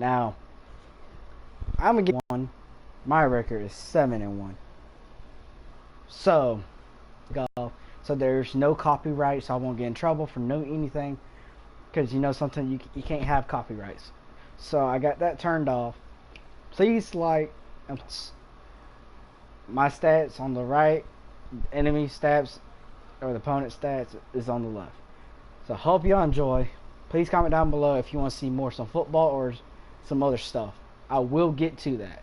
Now, I'm gonna get one. My record is 7-1. So, so there's no copyright, so I won't get in trouble for no anything, because you know sometimes you can't have copyrights. So I got that turned off. Please like my stats on the right, enemy stats or the opponent stats is on the left. So hope y'all enjoy. Please comment down below if you want to see more some football or some other stuff. I will get to that.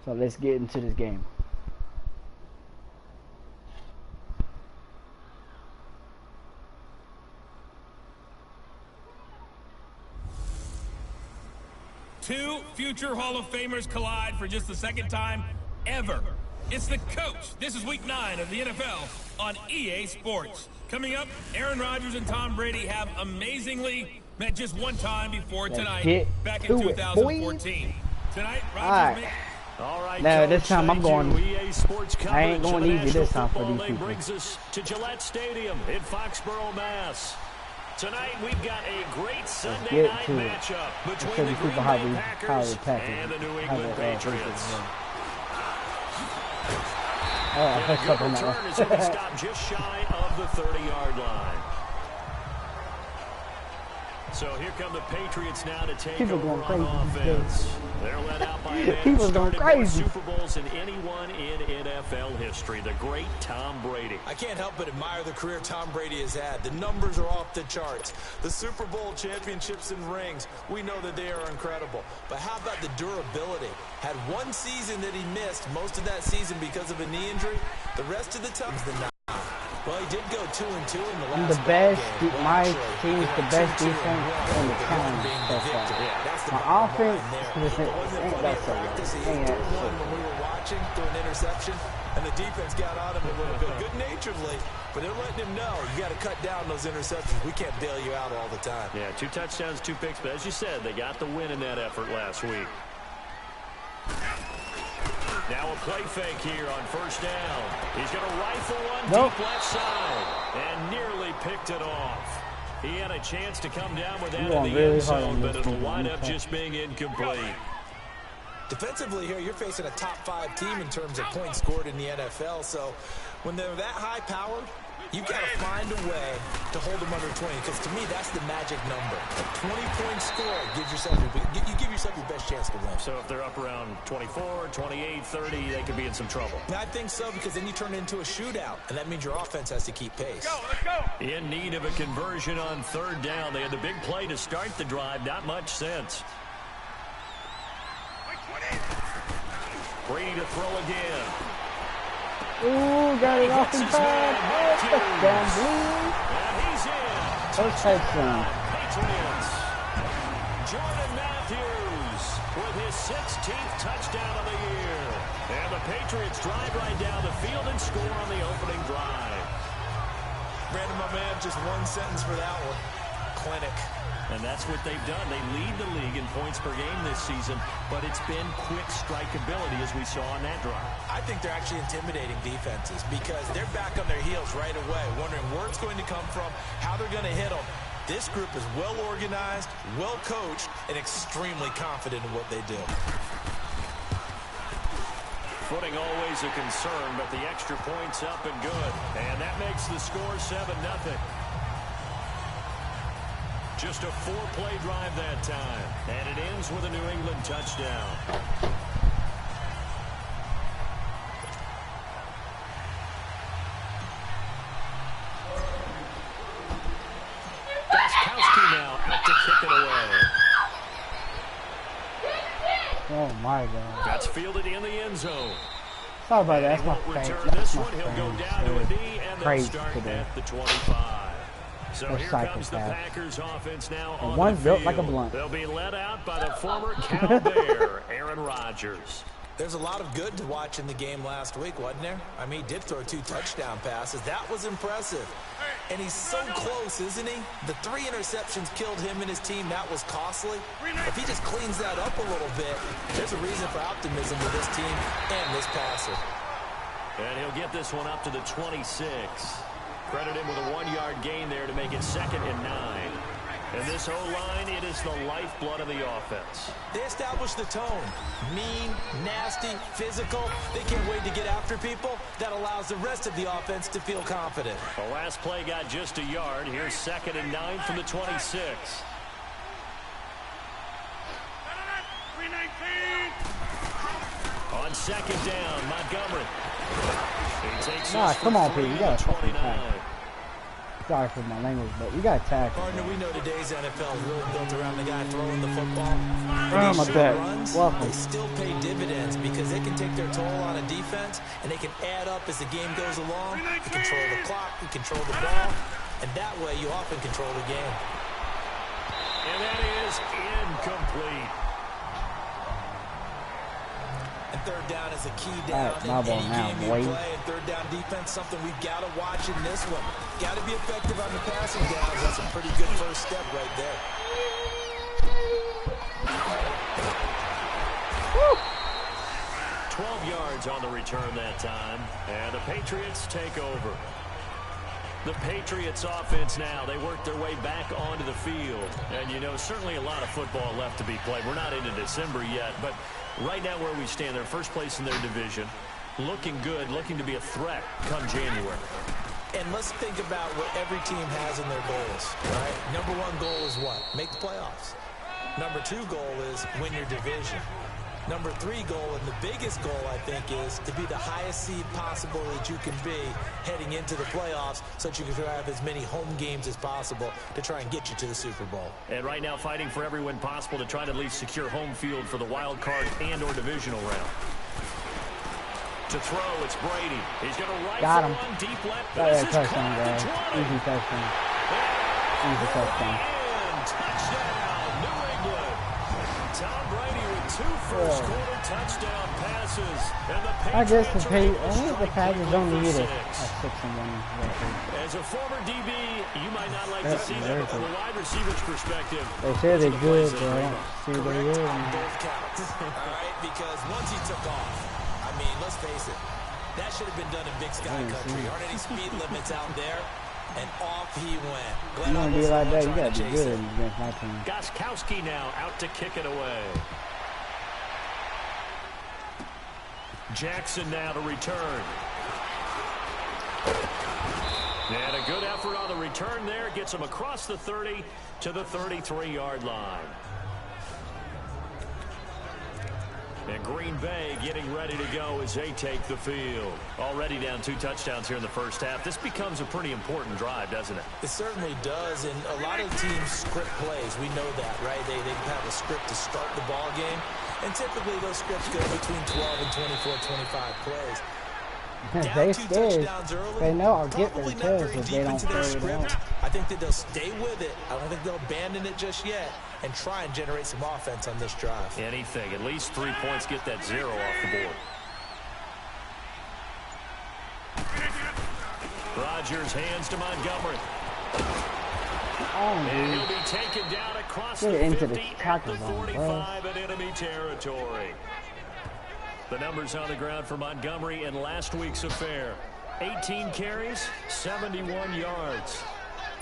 So let's get into this game. Two future Hall of Famers collide for just the second time ever. It's the coach. This is week 9 of the NFL on EA Sports. Coming up, Aaron Rodgers and Tom Brady have amazingly met just one time before tonight, back in 2014. Tonight, Rodgers All right, now Coach, this time I'm going. EA Sports I ain't going easy this time for these people. Brings us to Gillette Stadium in Foxborough, Mass. Tonight we've got a great Sunday night matchup between the Green Bay Packers and the New England Patriots. A good return as he stopped just shy of the 30-yard line. So here come the Patriots now to take over on offense. They're led out by a man who started more Super Bowls than anyone in NFL history, the great Tom Brady. I can't help but admire the career Tom Brady has had. The numbers are off the charts. The Super Bowl championships and rings, we know that they are incredible. But how about the durability? Had one season that he missed, most of that season because of a knee injury. The rest of the time, well, he did go 2-2 in the last game. My team's the best defense in the county so far. My offense ain't that so good. When we were watching through an interception, and the defense got on him a little bit, good-naturedly, but they're letting him know, you got to cut down those interceptions. We can't bail you out all the time. Yeah, 2 touchdowns, 2 picks, but as you said, they got the win in that effort last week. Now a play fake here on first down. He's going to rifle one deep left side and nearly picked it off. He had a chance to come down with that in the end zone, but it'll wind up just being incomplete. Defensively here, you're facing a top 5 team in terms of points scored in the NFL, so when they're that high-powered, you've got to find a way to hold them under 20, because to me, that's the magic number. A 20-point score gives yourself you give yourself your best chance to win. So if they're up around 24, 28, 30, they could be in some trouble. I think so, because then you turn it into a shootout, and that means your offense has to keep pace. Let's go. In need of a conversion on third down. They had the big play to start the drive, not much since. Brady to throw again. Ooh, got it off his back. Touchdown, blue. And he's in. First touchdown. Patriots. Jordan Matthews with his 16th touchdown of the year. And the Patriots drive right down the field and score on the opening drive. Brandon, my man, just one sentence for that one. Clinic. And that's what they've done. They lead the league in points per game this season, but it's been quick strikeability as we saw on that drive. I think they're actually intimidating defenses because they're back on their heels right away, wondering where it's going to come from, how they're going to hit them. This group is well organized, well coached, and extremely confident in what they do. Footing always a concern, but the extra point's up and good. And that makes the score 7-0. Just a 4-play drive that time. And it ends with a New England touchdown. Gostkowski now out to kick it away. Oh my God. That's fielded in the end zone. Sorry about that. That's my Return favorite. this one. He'll go down to a knee, and they'll start at the 25. So here comes the Packers offense now on one's the built field. like a blunt. They'll be led out by the former Cal Bear, Aaron Rodgers. There's a lot of good to watch in the game last week, wasn't there? I mean, he did throw 2 touchdown passes. That was impressive. And he's so close, isn't he? The 3 interceptions killed him and his team. That was costly. If he just cleans that up a little bit, there's a reason for optimism with this team and this passer. And he'll get this one up to the 26. Credit him with a 1-yard gain there to make it 2nd and 9. And this O-line, it is the lifeblood of the offense. They establish the tone. Mean, nasty, physical. They can't wait to get after people. That allows the rest of the offense to feel confident. The last play got just a yard. Here's 2nd and 9 from the 26. On 2nd down, Montgomery. He takes come on, Pete. You got to fucking tackle. Sorry for my language, but you got to tackle. Partner, we know today's NFL is really built around the guy throwing the football. Oh, my bad. Welcome. They still pay dividends because they can take their toll on a defense, and they can add up as the game goes along. You control the clock, you control the ball, and that way you often control the game. And that is incomplete. And 3rd down is a key down in any game you play. And 3rd down defense, something we've got to watch in this one. Got to be effective on the passing downs. That's a pretty good first step right there. Woo! 12 yards on the return that time. And the Patriots take over. The Patriots offense now, they work their way back onto the field. And, you know, certainly a lot of football left to be played. We're not into December yet, but right now where we stand, they're first place in their division. Looking good, looking to be a threat come January. And let's think about what every team has in their goals, right? Number 1 goal is what? Make the playoffs. Number 2 goal is win your division. Number 3 goal, and the biggest goal, I think, is to be the highest seed possible that you can be heading into the playoffs so that you can have as many home games as possible to try and get you to the Super Bowl. And right now fighting for every win possible to try to at least secure home field for the wild card and or divisional round. To throw, it's Brady. He's going to rifle one deep left. Got a touchdown, guys. Easy touchdown. Easy touchdown. And touchdown, New England. Tom Brady with 2 first-quarter touchdown passes. And the I guess the Patriots don't need a 6-1 record. As a former DB, you might not like to see that, but from a wide receiver's perspective, they say they're good, but I don't see they're good. Both counts. All right, because once he took off, I mean, let's face it, that should have been done in Big Sky Country. Aren't any speed limits out there? And off he went. You want to be like that, you got to be good against my team. Gostkowski now out to kick it away. Jackson now to return. And a good effort on the return there. Gets him across the 30 to the 33-yard line. And Green Bay getting ready to go as they take the field. Already down 2 touchdowns here in the first half. This becomes a pretty important drive, doesn't it? It certainly does, and a lot of teams script plays. We know that, right? They have a script to start the ball game, and typically those scripts go between 12 and 24, 25 plays. They scared. They know I'll get their tails if they don't throw it out. I think that they'll stay with it. I don't think they'll abandon it just yet and try and generate some offense on this drive. Anything. At least 3 points, get that 0 off the board. Rodgers hands to Montgomery. And he'll be taken down across the 50 at the 45 in enemy territory. The numbers on the ground for Montgomery in last week's affair. 18 carries, 71 yards.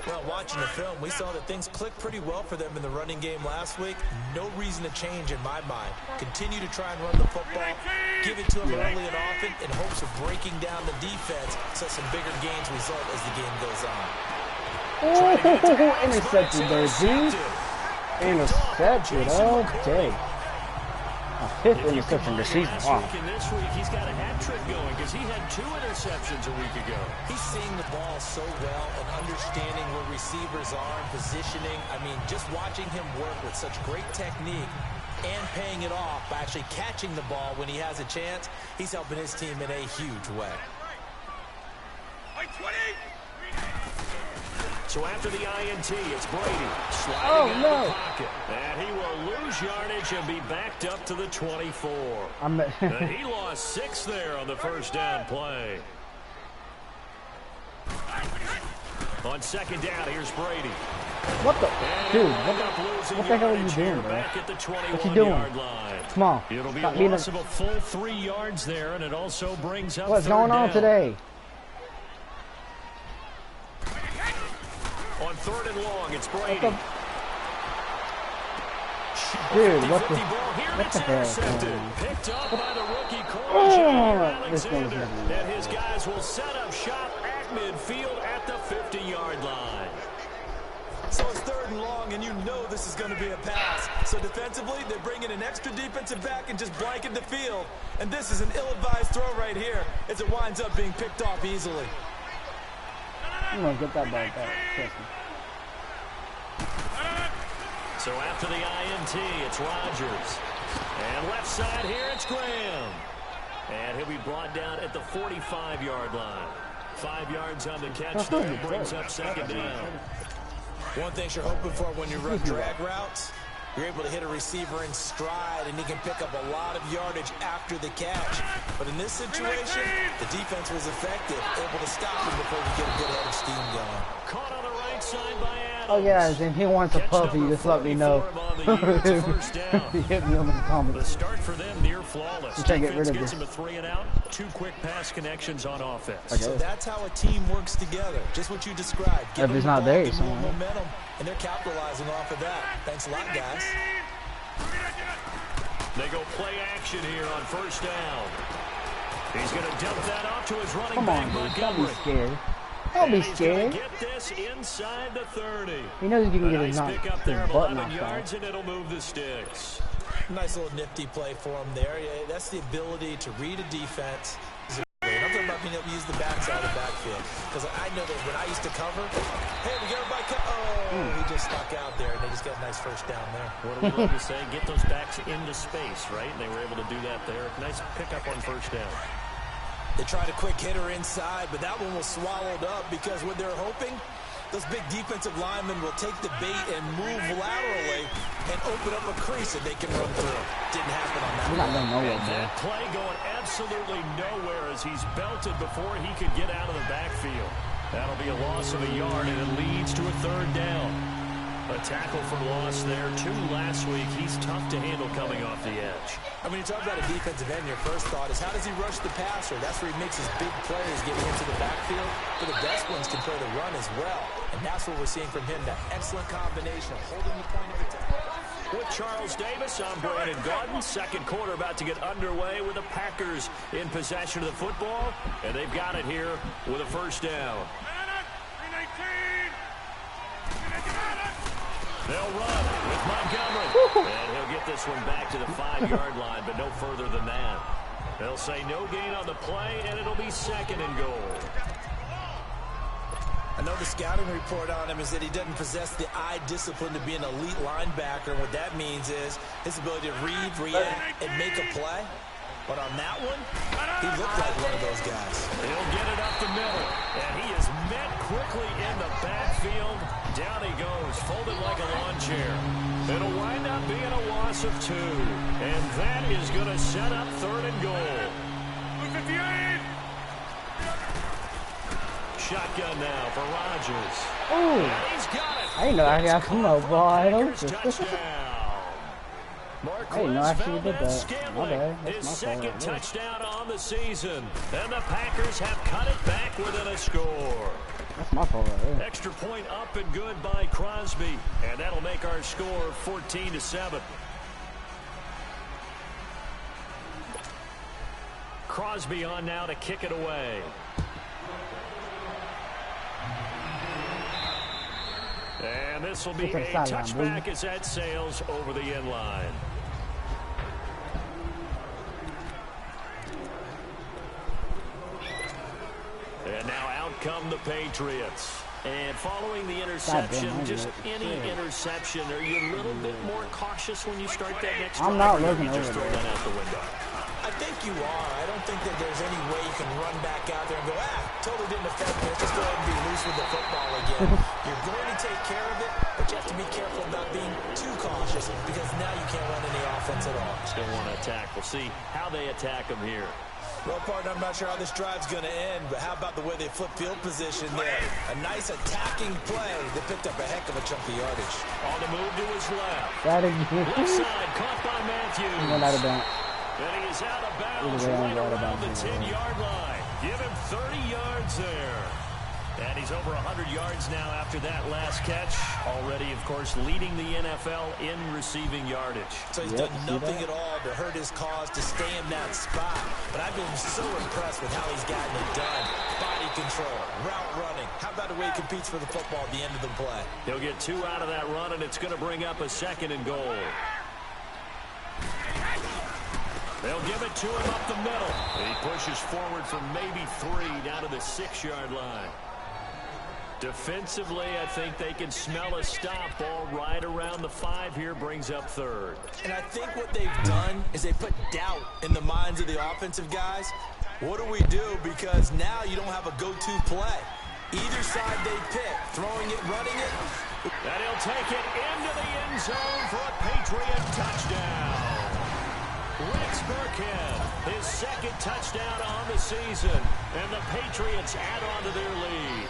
Well, watching the film, we saw that things clicked pretty well for them in the running game last week. No reason to change in my mind. Continue to try and run the football, give it to them early and often in hopes of breaking down the defense so some bigger gains result as the game goes on. Oh, intercepted there, dude. Intercepted all day. A 5th interception this season. Wow. This week, he's got a hat trick going because he had 2 interceptions a week ago. He's seeing the ball so well and understanding where receivers are and positioning. I mean, just watching him work with such great technique and paying it off by actually catching the ball when he has a chance, he's helping his team in a huge way. So after the INT, it's Brady sliding out of the pocket. And he will lose yardage and be backed up to the 24. And he lost 6 there on the first down play. On 2nd down, here's Brady. What the? Dude, what the hell are you doing, bro? What you doing? Come on. It'll be a loss of a full 3 yards there, and it also brings up what's going on today? On 3rd and long, it's Brady. Dude, what the hell? Picked up by the rookie corner, This thing's Alexander, gonna and his guys will set up shop at midfield at the 50-yard line. So it's 3rd and long, and you know this is going to be a pass. So defensively, they bring in an extra defensive back and just blanket the field. And this is an ill-advised throw right here as it winds up being picked off easily. I'm going to get that ball back. Trust me. So after the INT, it's Rodgers. And left side here, it's Graham. And he'll be brought down at the 45-yard line. 5 yards on the catch there, brings up 2nd down. One thing you're hoping for when you run drag routes, you're able to hit a receiver in stride, and he can pick up a lot of yardage after the catch. But in this situation, the defense was effective, able to stop him before we get a good head of steam going. Caught on the right side by Adams. Oh, guys, if he wants a puppy, just let me know. He hit me on the The comments. start for them near flawless. Try to get rid of Gets this. him a 3 and out. 2 quick pass connections on offense. Okay. So that's how a team works together. Just what you described. Give If it's them not the there, ball, it's give them not there. momentum, and they're capitalizing off of that. Thanks a lot, guys. They go play action here on 1st down. He's going to dump that off to his running Come back, on, dude. Don't be Montgomery. scared. Don't be And he's gonna scared. get this inside the 30. He knows he can A get his, nice pick up there his of butt 11 knocked yards, out. and it'll move the sticks. Nice little nifty play for him there. Yeah, that's the ability to read a defense. I'm talking about being able to use the backside of the backfield. Because I know that when I used to cover, hey, we got everybody he just stuck out there, and they just got a nice 1st down there. What do we love to say? Get those backs into space, right? And they were able to do that there. Nice pickup on 1st down. They tried a quick hitter inside, but that one was swallowed up because what they're hoping, those big defensive linemen will take the bait and move laterally and open up a crease that they can run through. Didn't happen on that. We're not going nowhere, And bro. that play going absolutely nowhere as he's belted before he could get out of the backfield. That'll be a loss of a yard, and it leads to a 3rd down. A tackle for loss there. 2 last week. He's tough to handle coming off the edge. I mean, you talk about a defensive end, your first thought is how does he rush the passer? That's where he makes his big plays, getting into the backfield. But the best ones can play the run as well. And that's what we're seeing from him, that excellent combination of holding the point of attack. With Charles Davis, I'm Brandon Gordon. 2nd quarter about to get underway with the Packers in possession of the football. And they've got it here with a 1st down. They'll run with Montgomery. And he'll get this one back to the 5-yard line, but no further than that. They'll say no gain on the play, and it'll be 2nd and goal. I know the scouting report on him is that he doesn't possess the eye discipline to be an elite linebacker. What that means is his ability to read, react, and make a play. But on that one, he looked like one of those guys. He'll get it up the middle, and he is met quickly in the backfield. Down he goes, folded like a lawn chair. It'll wind up being a loss of 2, and that is going to set up 3rd and goal. Shotgun now for Rodgers. Ooh. And he's got it. I didn't know I got some ball. I don't Packers touchdown. I didn't know I actually did that. My Scantling, bad. his That's my fault. second touchdown on the season. And the Packers have cut it back within a score. That's my fault right there. Extra point up and good by Crosby. And that'll make our score 14-7. Crosby on now to kick it away. And this will be a touchback as that sails over the end line. And now out come the Patriots. And following the interception, just any interception, are you a little bit more cautious when you start that next drive? I'm not looking over just throw that out the window. I think you are. I don't think that there's any way you can run back out there and go, totally didn't affect me. Let's just go ahead and be loose with the football again. You're going to take care of it, but you have to be careful about being too cautious because now you can't run any offense at all. Still want to attack. We'll see how they attack them here. Well, partner, I'm not sure how this drive's going to end, but how about the way they flip field position there? A nice attacking play that picked up a heck of a chunk of yardage. On the move to his left. That is Left side, caught by Matthews. Went out of bounds. And he is out of bounds right around the 10-yard line. Give him 30 yards there. And he's over 100 yards now after that last catch. Already, of course, leading the NFL in receiving yardage. So he's done nothing at all to hurt his cause to stay in that spot. But I've been so impressed with how he's gotten it done. Body control, route running. How about the way he competes for the football at the end of the play? He'll get 2 out of that run, and it's going to bring up a 2nd and goal. They'll give it to him up the middle. He pushes forward for maybe 3 down to the 6-yard line. Defensively, I think they can smell a stop. Ball right around the 5 here, brings up 3rd. And I think what they've done is they put doubt in the minds of the offensive guys. What do we do? Because now you don't have a go-to play. Either side they pick, throwing it, running it. And he'll take it into the end zone for a Patriot touchdown. Rex Burkhead, his 2nd touchdown on the season. And the Patriots add on to their lead.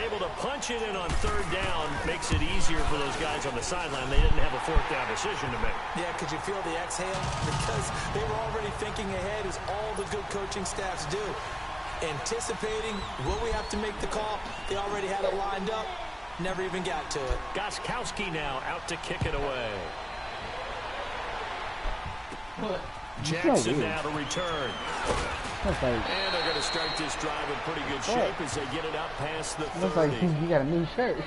Able to punch it in on 3rd down makes it easier for those guys on the sideline. They didn't have a 4th down decision to make. Yeah, could you feel the exhale? Because they were already thinking ahead, as all the good coaching staffs do. Anticipating, will we have to make the call? They already had it lined up, never even got to it. Gostkowski now out to kick it away. Jackson now to return. And they're going to start this drive in pretty good shape as they get it out past the 30. Looks like you got a new shirt.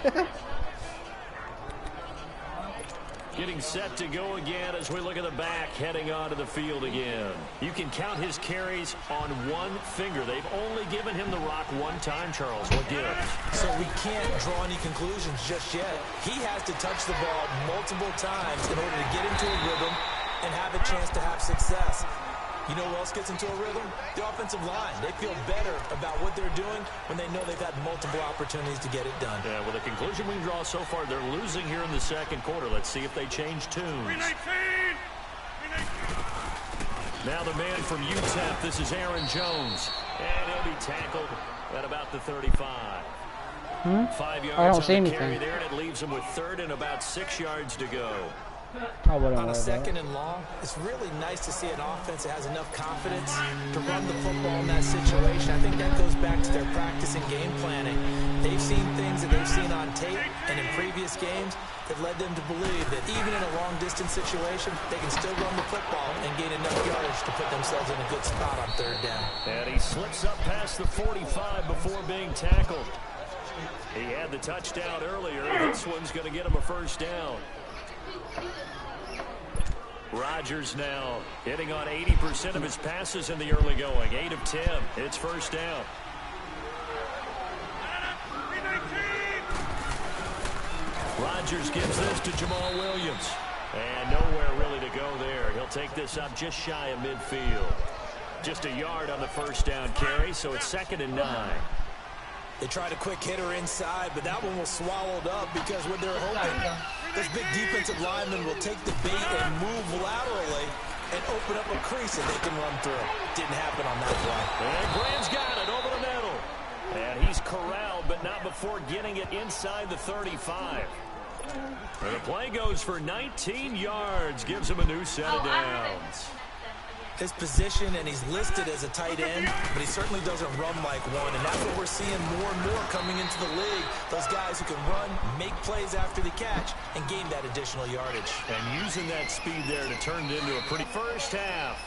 Getting set to go again as we look at the back, heading onto the field again. You can count his carries on 1 finger. They've only given him the rock 1 time, Charles. What gives? So we can't draw any conclusions just yet. He has to touch the ball multiple times in order to get into a rhythm and have a chance to have success. You know who else gets into a rhythm? The offensive line. They feel better about what they're doing when they know they've had multiple opportunities to get it done. Yeah, well, the conclusion we draw so far, they're losing here in the 2nd quarter. Let's see if they change tunes. Now the man from UTEP, this is Aaron Jones. And he'll be tackled at about the 35. 5 yards on the carry there, and it leaves him with 3rd and about 6 yards to go. On a 2nd and long, it's really nice to see an offense that has enough confidence to run the football in that situation. I think that goes back to their practice and game planning. They've seen things that they've seen on tape and in previous games that led them to believe that even in a long-distance situation, they can still run the football and gain enough yardage to put themselves in a good spot on 3rd down. And he slips up past the 45 before being tackled. He had the touchdown earlier. This one's going to get him a 1st down. Rodgers now hitting on 80% of his passes in the early going. 8 of 10. It's 1st down. Rodgers gives this to Jamal Williams. And nowhere really to go there. He'll take this up just shy of midfield. Just a yard on the 1st down carry, so it's 2nd and 9. They tried a quick hitter inside, but that one was swallowed up because what they're hoping, this big defensive lineman will take the bait and move laterally and open up a crease that they can run through. Didn't happen on that play. And Graham's got it over the middle. And he's corralled, but not before getting it inside the 35. And the play goes for 19 yards, gives him a new set of downs. His position, and he's listed as a tight end, but he certainly doesn't run like one, and that's what we're seeing more and more coming into the league. Those guys who can run, make plays after the catch, and gain that additional yardage. And using that speed there to turn it into a pretty 1st half.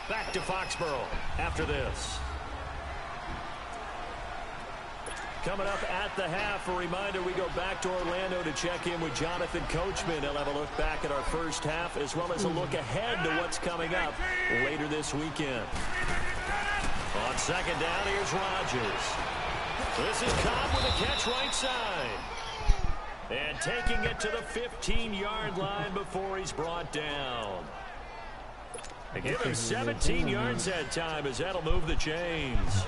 Back to Foxborough after this. Coming up at the half, a reminder, we go back to Orlando to check in with Jonathan Coachman. He'll have a look back at our 1st half, as well as a look ahead to what's coming up later this weekend. On 2nd down, here's Rodgers. This is Cobb with a catch right side. And taking it to the 15-yard line before he's brought down. They give him 17 yards that time, as that'll move the chains.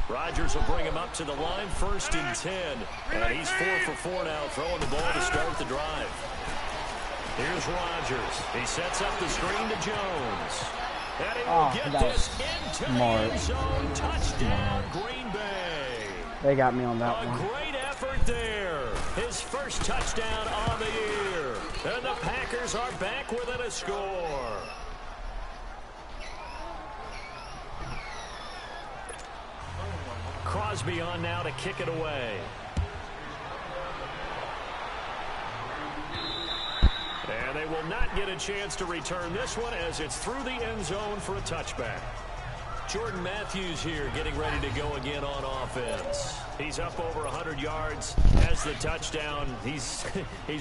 Rodgers will bring him up to the line, 1st and 10. And he's 4 for 4 now, throwing the ball to start the drive. Here's Rodgers. He sets up the screen to Jones. And he will get this into the end zone. Touchdown, Green Bay. They got me on that one. A great effort there. His 1st touchdown on the year. And the Packers are back within a score. Crosby on now to kick it away. And they will not get a chance to return this one as it's through the end zone for a touchback. Jordan Matthews here getting ready to go again on offense. He's up over 100 yards, has the touchdown. He's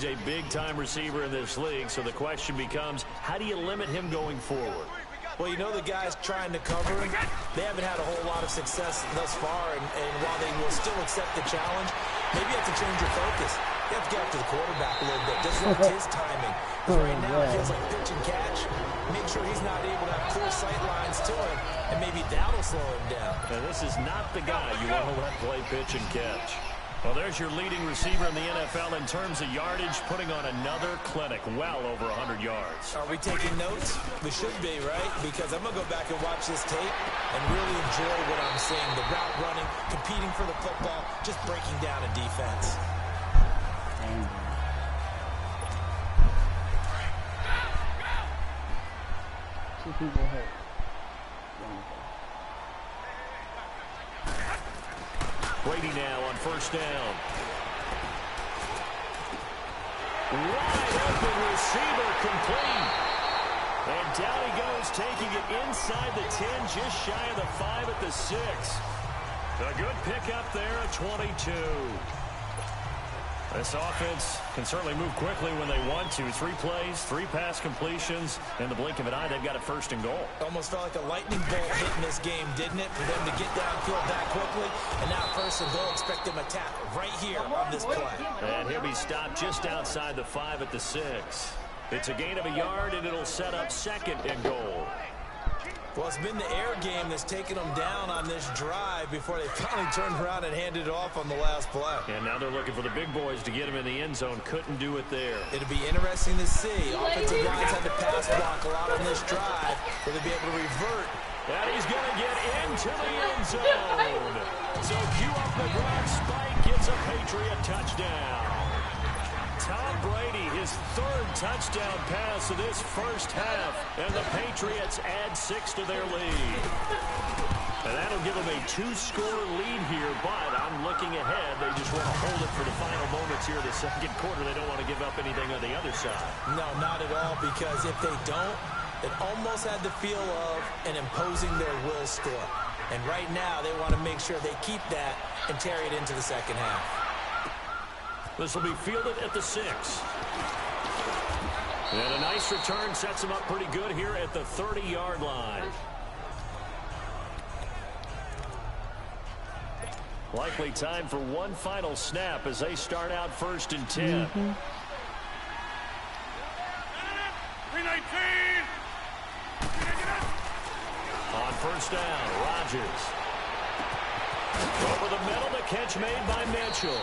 a big-time receiver in this league, so the question becomes, how do you limit him going forward? Well, you know the guys trying to cover him, they haven't had a whole lot of success thus far, and while they will still accept the challenge, maybe you have to change your focus. You have to get up to the quarterback a little bit, disrupt his timing. Because right now it feels like pitch and catch. Make sure he's not able to have clear sight lines to him, and maybe that'll slow him down. And this is not the guy you want to let play pitch and catch. Well, there's your leading receiver in the NFL in terms of yardage, putting on another clinic, well over 100 yards. Are we taking notes? We should be, right? Because I'm going to go back and watch this tape and really enjoy what I'm seeing. The route running, competing for the football, just breaking down a defense. Two people hurt. Brady now on first down. Wide open receiver complete. And down he goes, taking it inside the 10, just shy of the 5 at the 6. A good pickup there at 22. This offense can certainly move quickly when they want to. 3 plays, 3 pass completions. In the blink of an eye, they've got a first and goal. Almost felt like a lightning bolt hitting this game, didn't it? For them to get downfield that quickly. And now first and goal, expect them to attack right here on this play. And he'll be stopped just outside the 5 at the 6. It's a gain of a yard, and it'll set up second and goal. Well, it's been the air game that's taken them down on this drive before they finally turned around and handed it off on the last play. And now they're looking for the big boys to get him in the end zone. Couldn't do it there. It'll be interesting to see. Offensive lines had to pass block a lot on this drive. Will they be able to revert? And he's going to get into the end zone. So cue up the ground. Spike gets a Patriot touchdown. Tom Brady, his 3rd touchdown pass of this first half, and the Patriots add 6 to their lead. And that'll give them a 2-score lead here, but I'm looking ahead. They just want to hold it for the final moments here of the second quarter. They don't want to give up anything on the other side. No, not at all, because if they don't, it almost had the feel of an imposing their will score. And right now, they want to make sure they keep that and carry it into the second half. This will be fielded at the 6. And a nice return sets him up pretty good here at the 30-yard line. Likely time for one final snap as they start out 1st and 10. On first down, Rodgers. Over the middle, the catch made by Mitchell.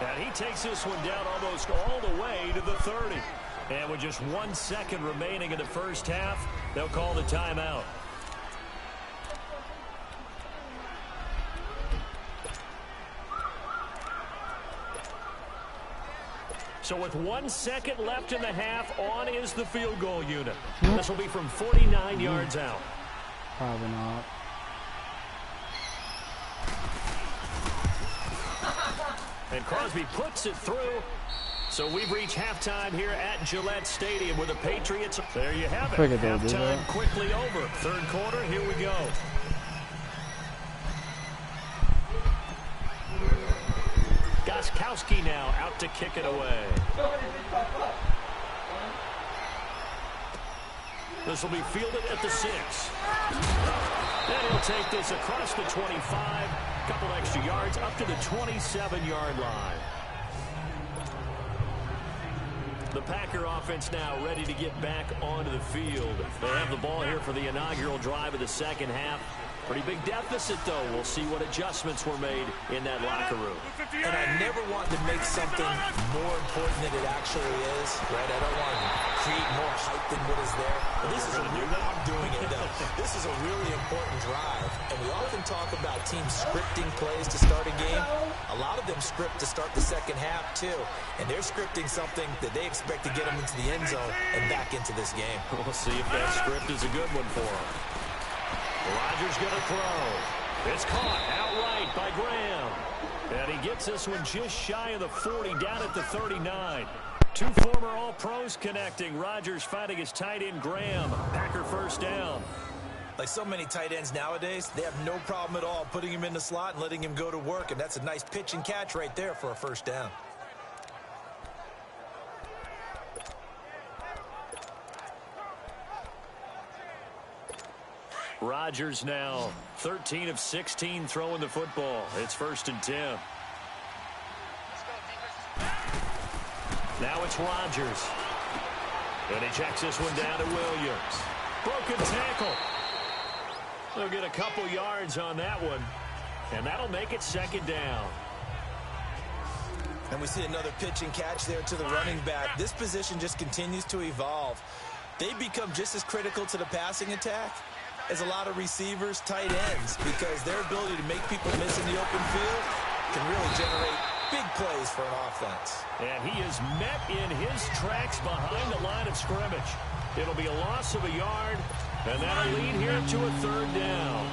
And he takes this one down almost all the way to the 30. And with just 1 second remaining in the first half, they'll call the timeout. So with 1 second left in the half, on is the field goal unit. This will be from 49 yards out. Probably not. And Crosby puts it through. So we've reached halftime here at Gillette Stadium with the Patriots. There you have it. Halftime quickly over. Third quarter, here we go. Gostkowski now out to kick it away. This will be fielded at the 6. And he'll take this across the 25. Couple extra yards up to the 27-yard line. The Packer offense now ready to get back onto the field. They have the ball here for the inaugural drive of the second half. Pretty big deficit, though. We'll see what adjustments were made in that locker room. And I never want to make something more important than it actually is, right? I don't want to create more hype than what is there. But this is a new way I'm doing it, though. This is a really important drive. And we often talk about teams scripting plays to start a game. A lot of them script to start the second half, too. And they're scripting something that they expect to get them into the end zone and back into this game. We'll see if that script is a good one for them. Rodgers going to throw. It's caught outright complete by Graham. And he gets this one just shy of the 40, down at the 39. Two former All-Pros connecting. Rodgers finding his tight end, Graham. Packer first down. Like so many tight ends nowadays, they have no problem at all putting him in the slot and letting him go to work. And that's a nice pitch and catch right there for a first down. Rodgers now 13 of 16 throwing the football. It's 1st and 10. Now it's Rodgers. And he checks this one down to Williams. Broken tackle. They'll get a couple yards on that one. And that'll make it 2nd down. And we see another pitch and catch there to the running back. This position just continues to evolve. They become just as critical to the passing attack as a lot of receivers, tight ends, because their ability to make people miss in the open field can really generate big plays for an offense. And he is met in his tracks behind the line of scrimmage. It'll be a loss of a yard, and that'll lead here to a 3rd down.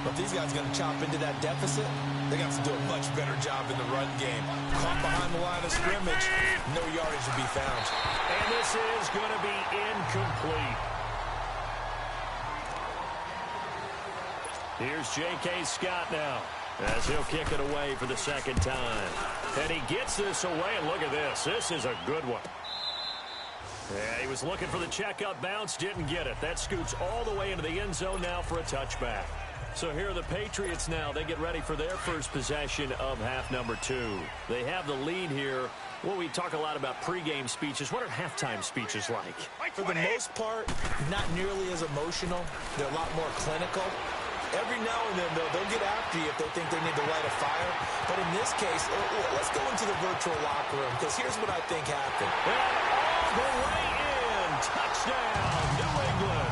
But if these guys are going to chop into that deficit, they're going to have to do a much better job in the run game. Caught behind the line of scrimmage, no yardage to be found. And this is going to be incomplete. Here's J.K. Scott now as he'll kick it away for the 2nd time. And he gets this away, and look at this. This is a good one. Yeah, he was looking for the checkup bounce, didn't get it. That scoots all the way into the end zone now for a touchback. So here are the Patriots now. They get ready for their first possession of half number 2. They have the lead here. Well, we talk a lot about pregame speeches. What are halftime speeches like? For the most part, not nearly as emotional. They're a lot more clinical. Every now and then, they'll get after you if they think they need to light a fire. But in this case, let's go into the virtual locker room, because here's what I think happened. And all the way in. Touchdown, New England.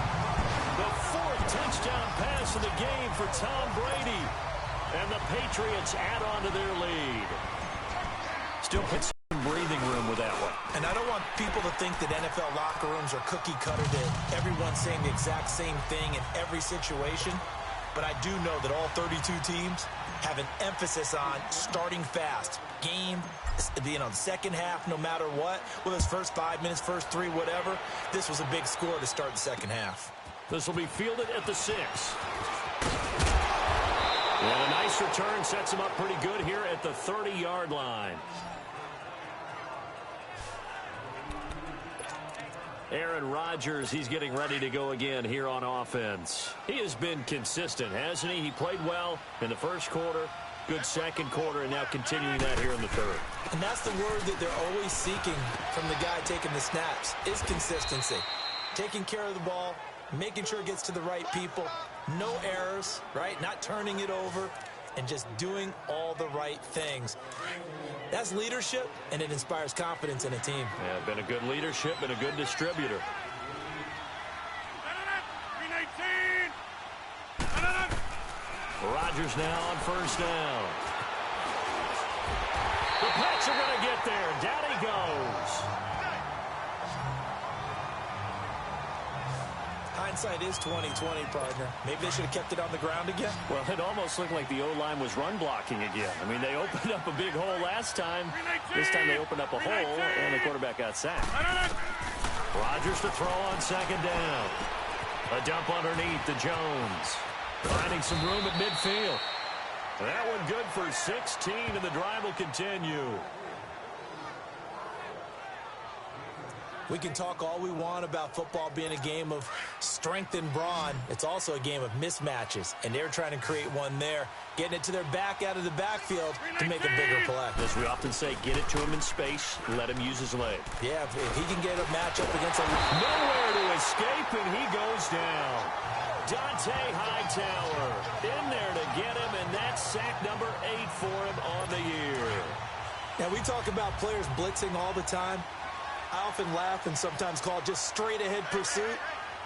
The 4th touchdown pass of the game for Tom Brady. And the Patriots add on to their lead. Still puts some breathing room with that one. And I don't want people to think that NFL locker rooms are cookie-cutter, that everyone's saying the exact same thing in every situation. But I do know that all 32 teams have an emphasis on starting fast. Game, the second half, no matter what. Whether it's first 5 minutes, first 3, whatever. This was a big score to start the second half. This will be fielded at the 6. And a nice return sets him up pretty good here at the 30-yard line. Aaron Rodgers, he's getting ready to go again here on offense. He has been consistent, hasn't he? He played well in the first quarter, good second quarter, and now continuing that here in the 3rd. And that's the word that they're always seeking from the guy taking the snaps, is consistency. Taking care of the ball, making sure it gets to the right people, no errors, right? Not turning it over, and just doing all the right things. That's leadership, and it inspires confidence in a team. Yeah, been a good leadership and a good distributor. Rodgers now on 1st down. The Pats are going to get there. Down he goes. Hindsight is 20/20, partner. Maybe they should have kept it on the ground again. Well, it almost looked like the O-line was run blocking again. I mean, they opened up a big hole last time. This time they opened up a hole, and the quarterback got sacked. Rodgers to throw on 2nd down. A dump underneath to Jones. Finding some room at midfield. That one good for 16, and the drive will continue. We can talk all we want about football being a game of strength and brawn. It's also a game of mismatches, and they're trying to create one there, getting it to their back out of the backfield to make a bigger play. As we often say, get it to him in space, let him use his leg. Yeah, if he can get a matchup against a... Nowhere to escape, and he goes down. Dante Hightower in there to get him, and that's sack number 8 for him on the year. Now, we talk about players blitzing all the time. I often laugh and sometimes call it just straight-ahead pursuit.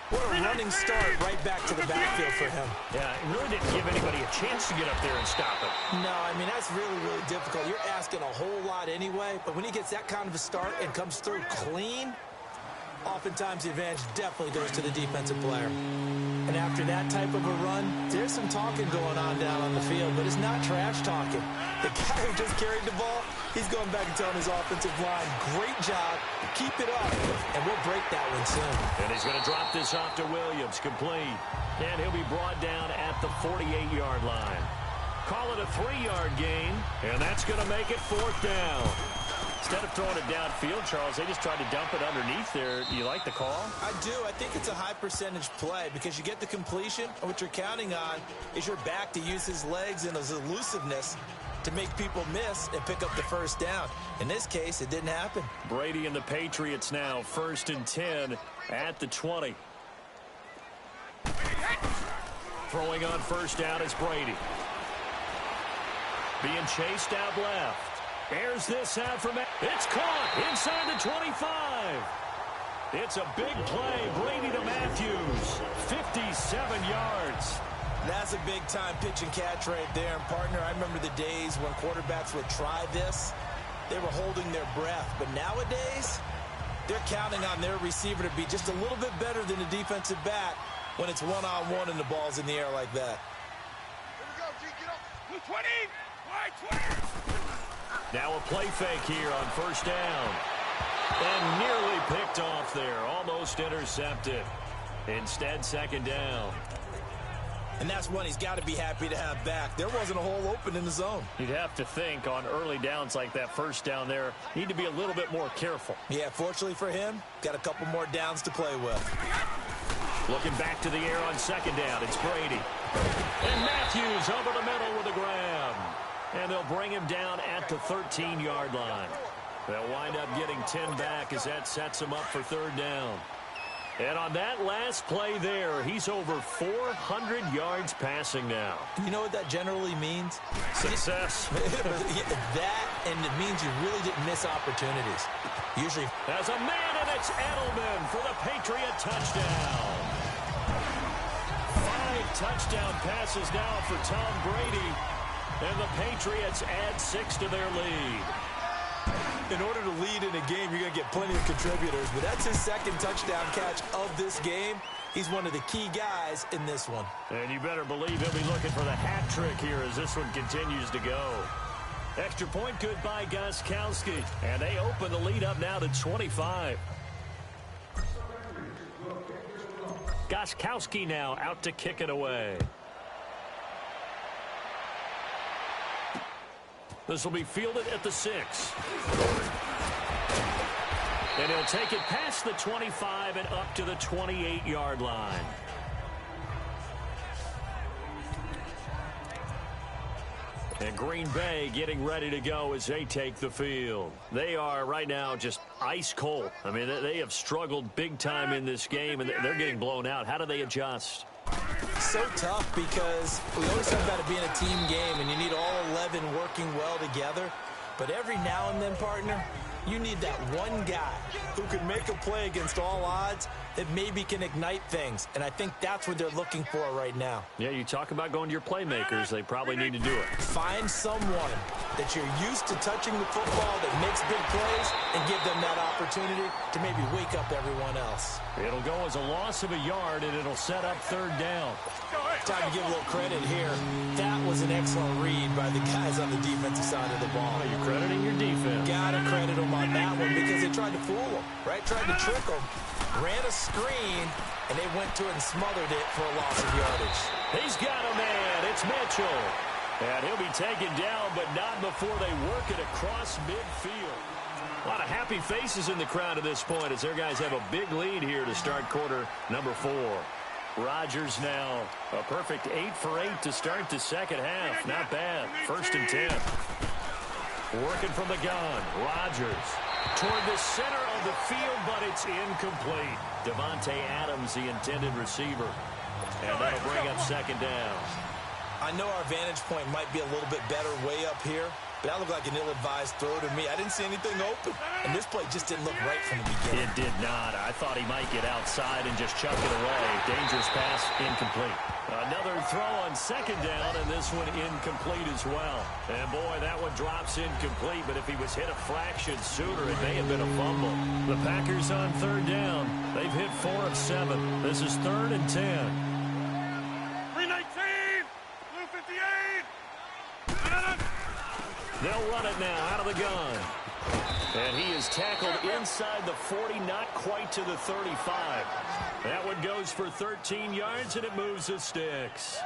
What a running start right back to the backfield for him. Yeah, it really didn't give anybody a chance to get up there and stop it. No, I mean, that's really, really difficult. You're asking a whole lot anyway, but when he gets that kind of a start and comes through clean, oftentimes the advantage definitely goes to the defensive player. And after that type of a run, there's some talking going on down on the field, but it's not trash talking. The guy who just carried the ball, he's going back and telling his offensive line, great job, keep it up, and we'll break that one soon. And he's going to drop this off to Williams, complete. And he'll be brought down at the 48-yard line. Call it a 3-yard gain, and that's going to make it 4th down. Instead of throwing it downfield, Charles, they just tried to dump it underneath there. Do you like the call? I do. I think it's a high-percentage play because you get the completion, and what you're counting on is your back to use his legs and his elusiveness to make people miss and pick up the first down. In this case, it didn't happen. Brady and the Patriots now 1st and 10 at the 20. Throwing on 1st down is Brady. Being chased out left. Airs this out from... It's caught inside the 25. It's a big play. Brady to Matthews. 57 yards. That's a big-time pitch and catch right there. And, partner, I remember the days when quarterbacks would try this. They were holding their breath. But nowadays, they're counting on their receiver to be just a little bit better than the defensive back when it's one-on-one and the ball's in the air like that. Here we go, G. Get up. Blue 20. Wide 20. Now a play fake here on 1st down. And nearly picked off there. Almost intercepted. Instead, 2nd down. And that's one he's got to be happy to have back. There wasn't a hole open in the zone. You'd have to think on early downs like that 1st down there, need to be a little bit more careful. Yeah, fortunately for him, got a couple more downs to play with. Looking back to the air on 2nd down, it's Brady. And Matthews over the middle with a grab. And they'll bring him down at the 13-yard line. They'll wind up getting 10 back as that sets him up for 3rd down. And on that last play there, he's over 400 yards passing now. You know what that generally means? Success. That, and it means you really didn't miss opportunities. Usually. As a man, and it's Edelman for the Patriot touchdown. 5 touchdown passes now for Tom Brady. And the Patriots add 6 to their lead. In order to lead in a game, you're going to get plenty of contributors. But that's his 2nd touchdown catch of this game. He's one of the key guys in this one. And you better believe he'll be looking for the hat trick here as this one continues to go. Extra point good by Gostkowski. And they open the lead up now to 25. Gostkowski now out to kick it away. This will be fielded at the 6. And he'll take it past the 25 and up to the 28-yard line. And Green Bay getting ready to go as they take the field. They are right now just ice cold. I mean, they have struggled big time in this game, and they're getting blown out. How do they adjust? So tough because we always talk about it being a team game, and you need all 11 working well together. But every now and then, partner, you need that one guy who can make a play against all odds that maybe can ignite things. And I think that's what they're looking for right now. Yeah, you talk about going to your playmakers. They probably need to do it. Find someone that you're used to touching the football that makes big plays and give them that opportunity to maybe wake up everyone else. It'll go as a loss of a yard, and it'll set up 3rd down. Time to give a little credit here. That was an excellent read by the guys on the defensive side of the ball. Well, you're crediting your defense. Gotta credit them on that one because they tried to fool them, right? Tried to trick them. Ran a screen, and they went to it and smothered it for a loss of yardage. He's got a man. It's Mitchell. And he'll be taken down, but not before they work it across midfield. A lot of happy faces in the crowd at this point as their guys have a big lead here to start quarter number 4. Rodgers now a perfect 8 for 8 to start the 2nd half. Not bad. 1st and 10. Working from the gun. Rodgers toward the center of the field, but it's incomplete. Devontae Adams, the intended receiver. And that'll bring up 2nd down. I know our vantage point might be a little bit better way up here, but that looked like an ill-advised throw to me. I didn't see anything open, and this play just didn't look right from the beginning. It did not. I thought he might get outside and just chuck it away. Dangerous pass, incomplete. Another throw on second down, and this one incomplete as well. And, boy, that one drops incomplete, but if he was hit a fraction sooner, it may have been a fumble. The Packers on third down. They've hit 4 of 7. This is 3rd and 10. 319, blue 58. They'll run it now out of the gun. And he is tackled inside the 40, not quite to the 35. That one goes for 13 yards, and it moves the sticks.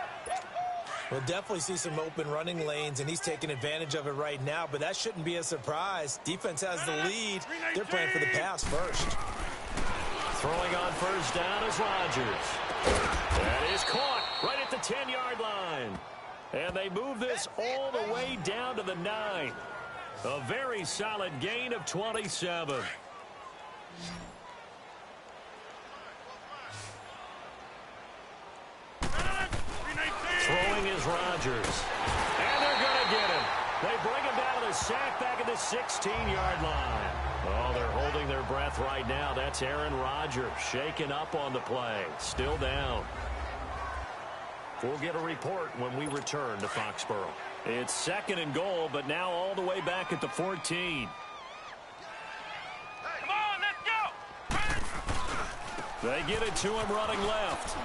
We'll definitely see some open running lanes, and he's taking advantage of it right now, but that shouldn't be a surprise. Defense has the lead. They're playing for the pass first. Throwing on first down is Rodgers. That is caught right at the 10-yard line. And they move this all the way down to the 9. A very solid gain of 27. Throwing is Rodgers. And they're going to get him. They bring him down to the sack back at the 16-yard line. Oh, they're holding their breath right now. That's Aaron Rodgers shaken up on the play. Still down. We'll get a report when we return to Foxborough. It's 2nd and goal, but now all the way back at the 14. Come on, let's go. They get it to him running left.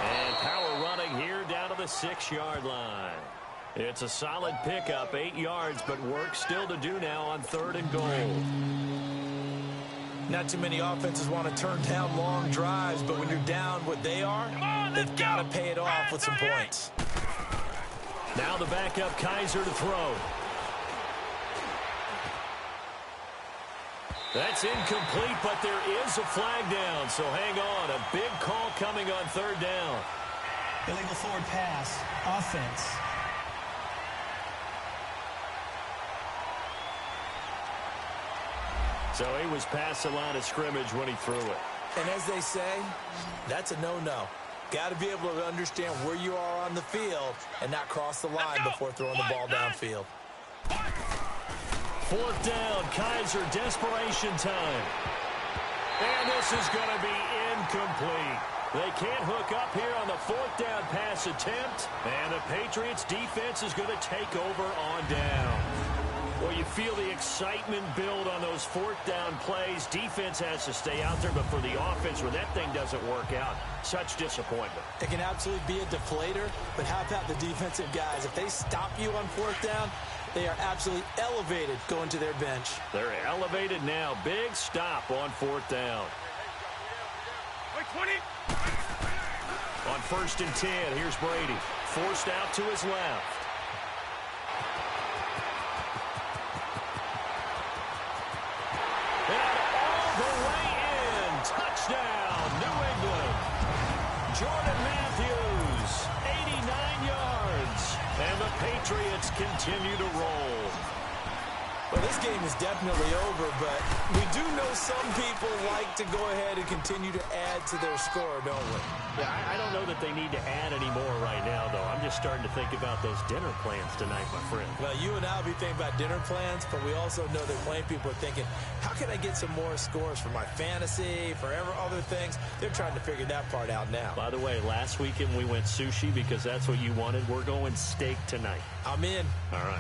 And power running here down to the 6-yard line. It's a solid pickup, 8 yards, but work still to do now on 3rd and goal. Not too many offenses want to turn down long drives, but when you're down what they are, they've got to pay it off with some points. Now the backup Kaiser to throw. That's incomplete, but there is a flag down, so hang on. A big call coming on 3rd down. Illegal forward pass. Offense. So he was past the line of scrimmage when he threw it. And as they say, that's a no-no. Got to be able to understand where you are on the field and not cross the line before throwing the ball downfield. 4th down, Kaiser, desperation time. And this is going to be incomplete. They can't hook up here on the 4th down pass attempt. And the Patriots defense is going to take over on down. Well, you feel the excitement build on those 4th down plays. Defense has to stay out there, but for the offense, when that thing doesn't work out, such disappointment. It can absolutely be a deflator, but how about the defensive guys? If they stop you on 4th down, they are absolutely elevated going to their bench. They're elevated now. Big stop on 4th down. Wait, 20. On 1st and 10, here's Brady. Forced out to his left. Touchdown, New England. Jordan Matthews, 89 yards. And the Patriots continue to roll. Well, this game is definitely over, but we do know some people like to go ahead and continue to add to their score, don't we? Yeah, I don't know that they need to add any more right now, though. I'm just starting to think about those dinner plans tonight, my friend. Well, you and I will be thinking about dinner plans, but we also know that plenty of people are thinking, how can I get some more scores for my fantasy, for other things? They're trying to figure that part out now. By the way, last weekend we went sushi because that's what you wanted. We're going steak tonight. I'm in. All right.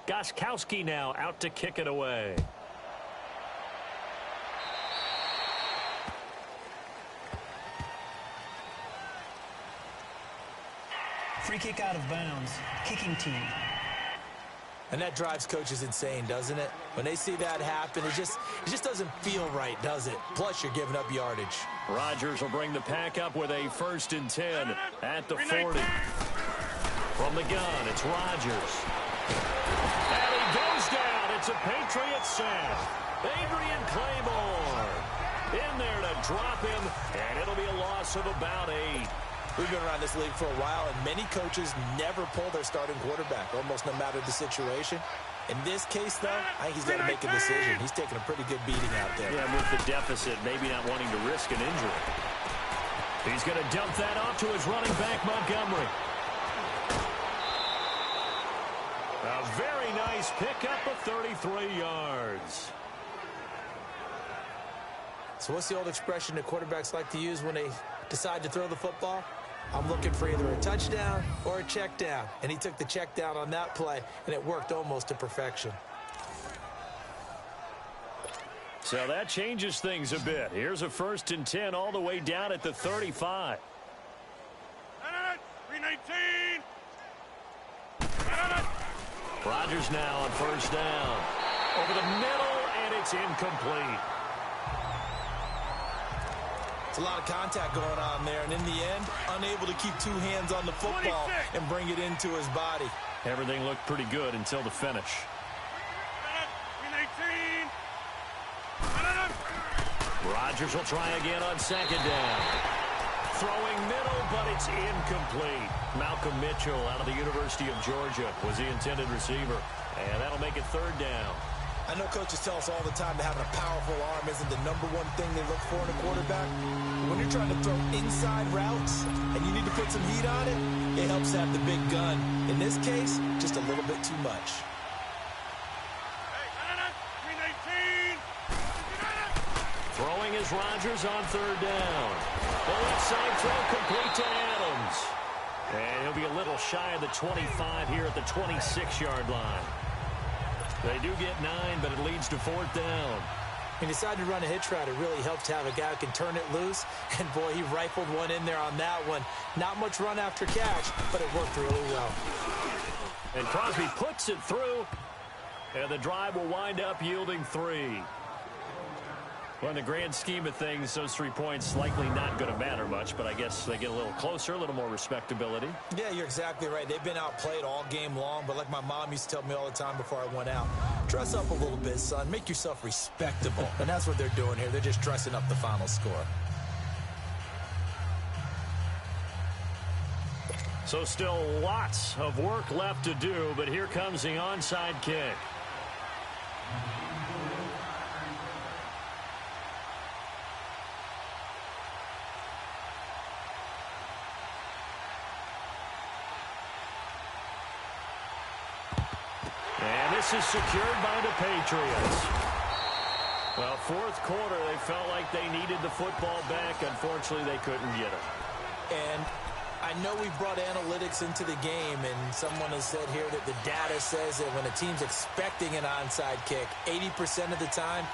Gostkowski now out to kick it away. Free kick out of bounds. Kicking team. And that drives coaches insane, doesn't it? When they see that happen, it just doesn't feel right, does it? Plus, you're giving up yardage. Rodgers will bring the pack up with a 1st and 10 at the 40. From the gun, it's Rodgers. And he goes down. It's a Patriots sack. Adrian Claymore in there to drop him, and it'll be a loss of about 8. We've been around this league for a while, and many coaches never pull their starting quarterback, almost no matter the situation. In this case, though, I think he's got to make a decision. He's taking a pretty good beating out there. Yeah, with the deficit, maybe not wanting to risk an injury. He's going to dump that off to his running back, Montgomery. A very nice pickup of 33 yards. So what's the old expression that quarterbacks like to use when they decide to throw the football? I'm looking for either a touchdown or a check down. And he took the check down on that play, and it worked almost to perfection. So that changes things a bit. Here's a 1st and 10 all the way down at the 35. 319. Rodgers now on 1st down. Over the middle, and it's incomplete. It's a lot of contact going on there, and in the end, unable to keep two hands on the football 26. and bring it into his body. Everything looked pretty good until the finish. 319. Rodgers will try again on 2nd down. Throwing middle, but it's incomplete. Malcolm Mitchell out of the University of Georgia was the intended receiver. And that'll make it 3rd down. I know coaches tell us all the time that having a powerful arm isn't the #1 thing they look for in a quarterback. When you're trying to throw inside routes and you need to put some heat on it, it helps have the big gun. In this case, just a little bit too much. 319. Throwing is Rodgers on 3rd down. The left side throw complete to Adams. And he'll be a little shy of the 25 here at the 26-yard line. They do get 9, but it leads to 4th down. He decided to run a hitch route. It really helped to have a guy who can turn it loose. And, boy, he rifled one in there on that one. Not much run after catch, but it worked really well. And Crosby puts it through. And the drive will wind up yielding 3. Well, in the grand scheme of things, those 3 points likely not going to matter much, but I guess they get a little closer, a little more respectability. Yeah, you're exactly right. They've been outplayed all game long, but like my mom used to tell me all the time before I went out, dress up a little bit, son. Make yourself respectable. And that's what they're doing here. They're just dressing up the final score. So still lots of work left to do, but here comes the onside kick. This is secured by the Patriots. Well, 4th quarter, they felt like they needed the football back. Unfortunately, they couldn't get it. And I know we brought analytics into the game, and someone has said here that the data says that when a team's expecting an onside kick, 80% of the time,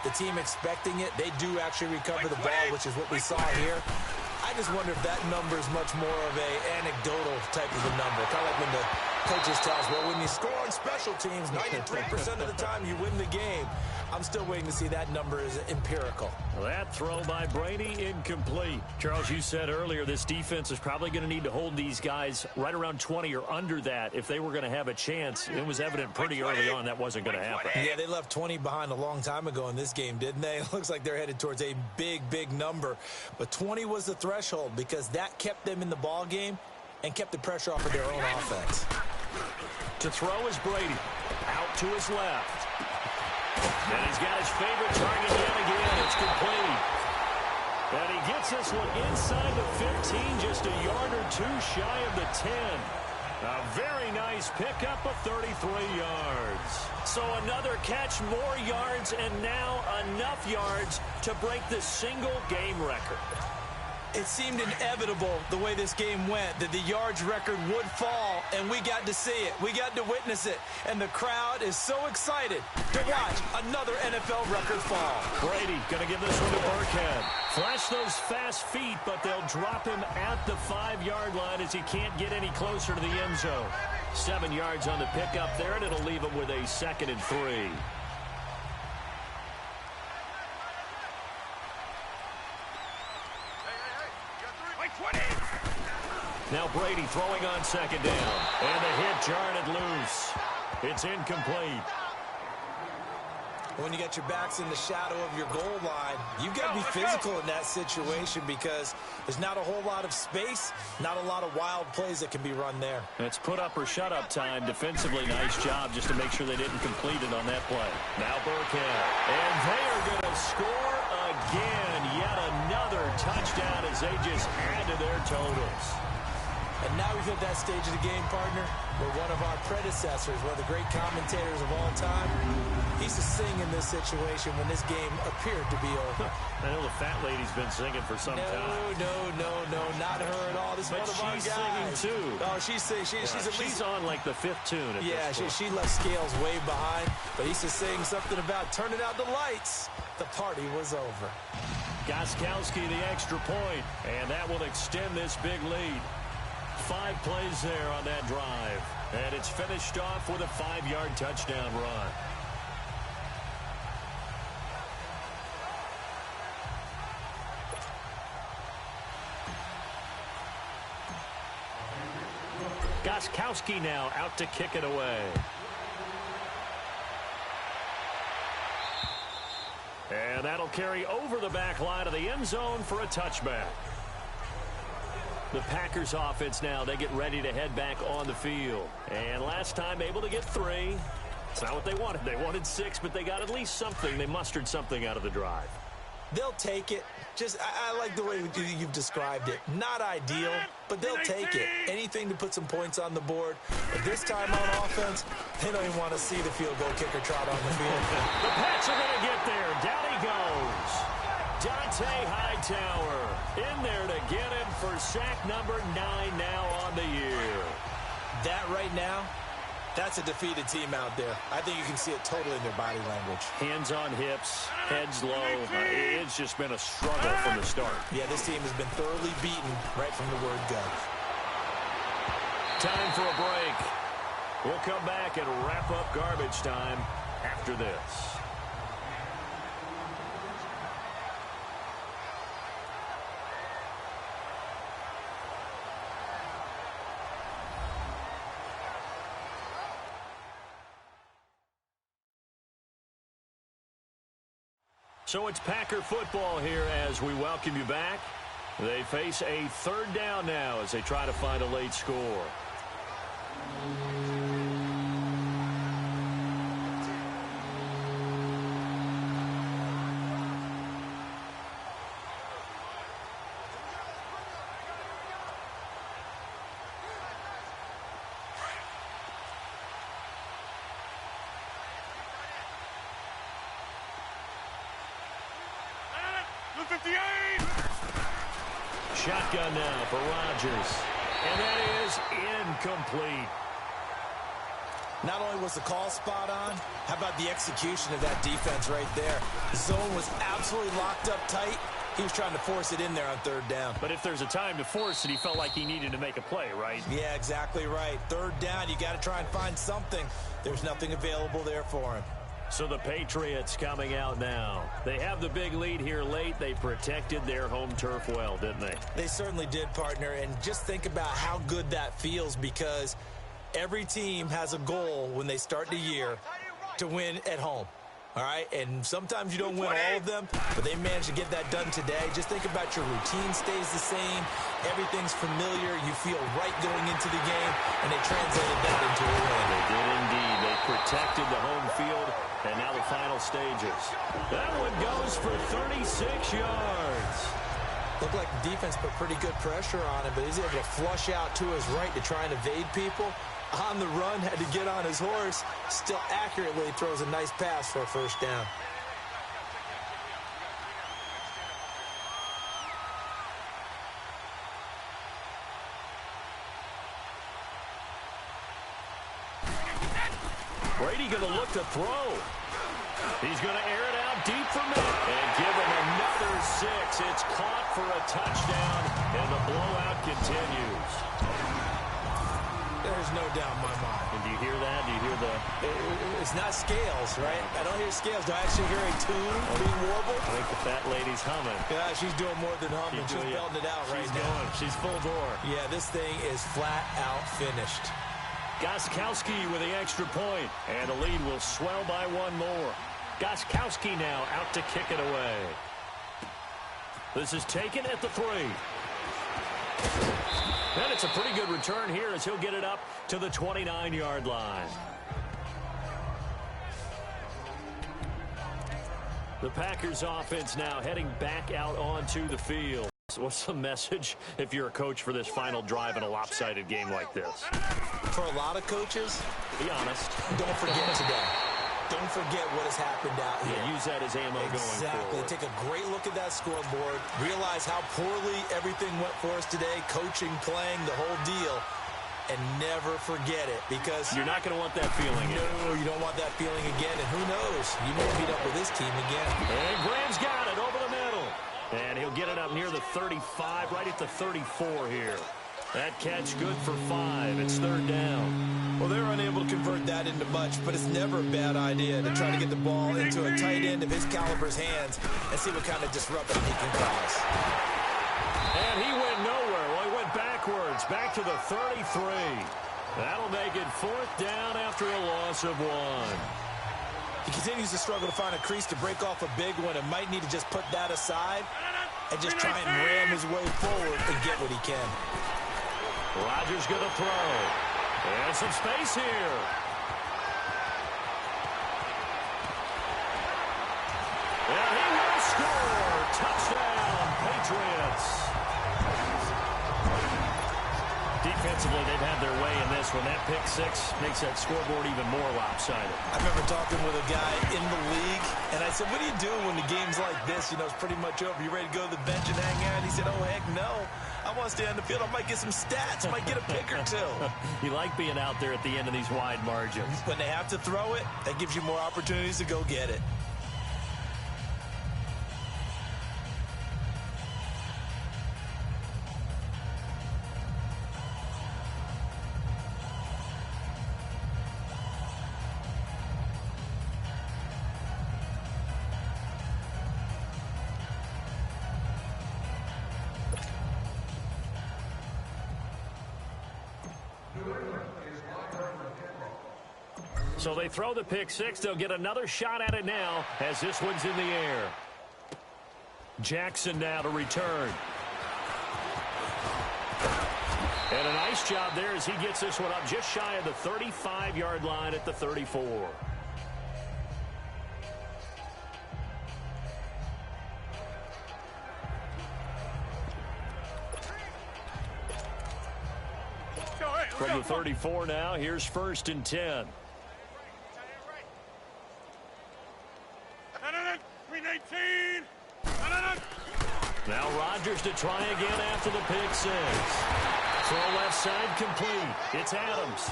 the team expecting it, they do actually recover the ball, which is what we saw here. I just wonder if that number is much more of a anecdotal type of a number. Kind of like when the coaches tell us, well, when you score on special teams, 93% of the time you win the game. I'm still waiting to see that number is empirical. That throw by Brady incomplete. Charles, you said earlier this defense is probably going to need to hold these guys right around 20 or under that if they were going to have a chance. It was evident pretty early on that wasn't going to happen. Yeah, they left 20 behind a long time ago in this game, didn't they? It looks like they're headed towards a big, big number. But 20 was the threshold because that kept them in the ball game and kept the pressure off of their own offense. To throw is Brady. Out to his left. And he's got his favorite target yet again. It's complete. And he gets this one inside the 15, just a yard or two shy of the 10. A very nice pickup of 33 yards. So another catch, more yards, and now enough yards to break the single game record. It seemed inevitable the way this game went that the yards record would fall, and we got to see it. We got to witness it, and the crowd is so excited to watch another NFL record fall. Brady going to give this one to Burkhead. Flash those fast feet, but they'll drop him at the 5-yard line as he can't get any closer to the end zone. 7 yards on the pickup there, and it'll leave him with a 2nd and 3. Now Brady throwing on 2nd down. And the hit jarred it loose. It's incomplete. When you got your backs in the shadow of your goal line, you got to be physical in that situation because there's not a whole lot of space, not a lot of wild plays that can be run there. It's put up or shut up time. Defensively, nice job just to make sure they didn't complete it on that play. Now Burkhead. And they are going to score again. Yet another touchdown as they just add to their totals. And now we've hit that stage of the game, partner, where one of our predecessors, one of the great commentators of all time, he's to sing in this situation when this game appeared to be over. I know the fat lady's been singing for some time. No, not her at all. This is one of our guys. But she's singing too. Oh, she's singing. She's on like the 5th tune at this point. she left Scales way behind, but he's just saying something about turning out the lights. The party was over. Gostkowski the extra point, and that will extend this big lead. 5 plays there on that drive, and it's finished off with a 5-yard touchdown run. Gostkowski now out to kick it away. And that'll carry over the back line of the end zone for a touchback. The Packers offense now, they get ready to head back on the field. And last time able to get 3. It's not what they wanted. They wanted 6, but they got at least something. They mustered something out of the drive. They'll take it. I like the way you've described it. Not ideal, but they'll take it. Anything to put some points on the board. But this time on offense, they don't even want to see the field goal kicker trot on the field. The Pats are going to get there. Down he goes. Dante Hightower in there to get him for sack number 9 now on the year. That right now, that's a defeated team out there. I think you can see it totally in their body language. Hands on hips, heads low. It's just been a struggle from the start. Yeah, this team has been thoroughly beaten right from the word go. Time for a break. We'll come back and wrap up garbage time after this. So it's Packer football here as we welcome you back. They face a 3rd down now as they try to find a late score. Shotgun now for Rodgers. And that is incomplete. Not only was the call spot on, how about the execution of that defense right there? The zone was absolutely locked up tight. He was trying to force it in there on 3rd down. But if there's a time to force it, he felt like he needed to make a play, right? Yeah, exactly right. 3rd down, you got to try and find something. There's nothing available there for him. So the Patriots coming out now. They have the big lead here late. They protected their home turf well, didn't they? They certainly did, partner. And just think about how good that feels because every team has a goal when they start the year to win at home. All right, and sometimes you don't win all of them, but they managed to get that done today. Just think about your routine stays the same. Everything's familiar. You feel right going into the game, and they translated that into a win. They did indeed. They protected the home field, and now the final stages. That one goes for 36 yards. Looked like the defense put pretty good pressure on him, but he's able to flush out to his right to try and evade people. On the run, had to get on his horse. Still accurately throws a nice pass for a 1st down. Brady going to look to throw. He's going to air it out deep for Mitt and give him another 6. It's caught for a touchdown, and the blowout continues. There's no doubt in my mind. And do you hear that? Do you hear the... It's not scales, right? I don't hear scales. Do I actually hear a tune being warbled? I think the fat lady's humming. Yeah, she's doing more than humming. She's belting it out right now. She's full bore. Yeah, this thing is flat out finished. Gostkowski with the extra point, and the lead will swell by 1 more. Gostkowski now out to kick it away. This is taken at the 3. And it's a pretty good return here as he'll get it up to the 29-yard line. The Packers offense now heading back out onto the field. What's the message if you're a coach for this final drive in a lopsided game like this? For a lot of coaches, be honest. Don't forget today. Don't forget what has happened out here. Yeah, use that as ammo going forward. Take a great look at that scoreboard. Realize how poorly everything went for us today. Coaching, playing, the whole deal. And never forget it, because you're not going to want that feeling. No, you don't want that feeling again. And who knows? You may meet up with this team again. And Graham's got it over the middle. And he'll get it up near the 35, right at the 34 here. That catch good for 5. It's 3rd down. Well, they're unable to convert that into much, but it's never a bad idea to try to get the ball into a tight end of his caliber's hands and see what kind of disruption he can cause. And he went nowhere. Well, he went backwards, back to the 33. That'll make it 4th down after a loss of 1. He continues to struggle to find a crease to break off a big one and might need to just put that aside and just try and ram his way forward and get what he can. Rodgers going to throw. And some space here. And he will score. Touchdown, Patriots. Defensively, they've had their way in this one. That pick 6 makes that scoreboard even more lopsided. I remember talking with a guy in the league, and I said, what do you do when the game's like this? You know, it's pretty much over. You ready to go to the bench and hang out? He said, oh, heck no. I want to stay on the field. I might get some stats. I might get a pick or 2. You like being out there at the end of these wide margins. When they have to throw it, that gives you more opportunities to go get it. So they throw the pick 6. They'll get another shot at it now as this one's in the air. Jackson now to return. And a nice job there as he gets this one up just shy of the 35-yard line at the 34. From the 34 now, here's 1st and 10. Now Rodgers to try again after the pick 6. Throw left side complete. It's Adams.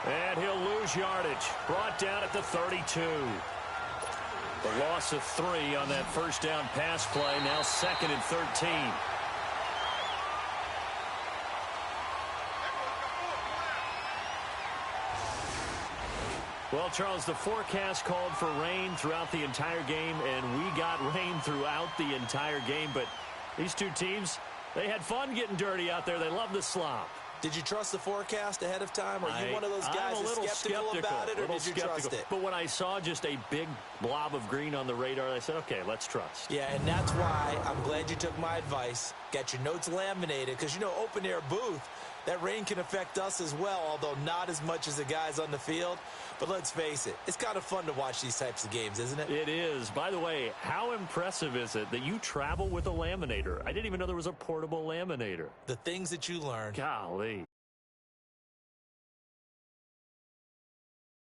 And he'll lose yardage. Brought down at the 32. The loss of 3 on that 1st down pass play. Now 2nd and 13. Well, Charles, the forecast called for rain throughout the entire game, and we got rain throughout the entire game. But these two teams, they had fun getting dirty out there. They love the slop. Did you trust the forecast ahead of time? Are you one of those guys that's skeptical about it, or did you trust it? But when I saw just a big blob of green on the radar, I said, okay, let's trust. Yeah, and that's why I'm glad you took my advice. Got your notes laminated, because, you know, open-air booth, that rain can affect us as well, although not as much as the guys on the field. But let's face it, it's kind of fun to watch these types of games, isn't it? It is. By the way, how impressive is it that you travel with a laminator? I didn't even know there was a portable laminator. The things that you learn. Golly.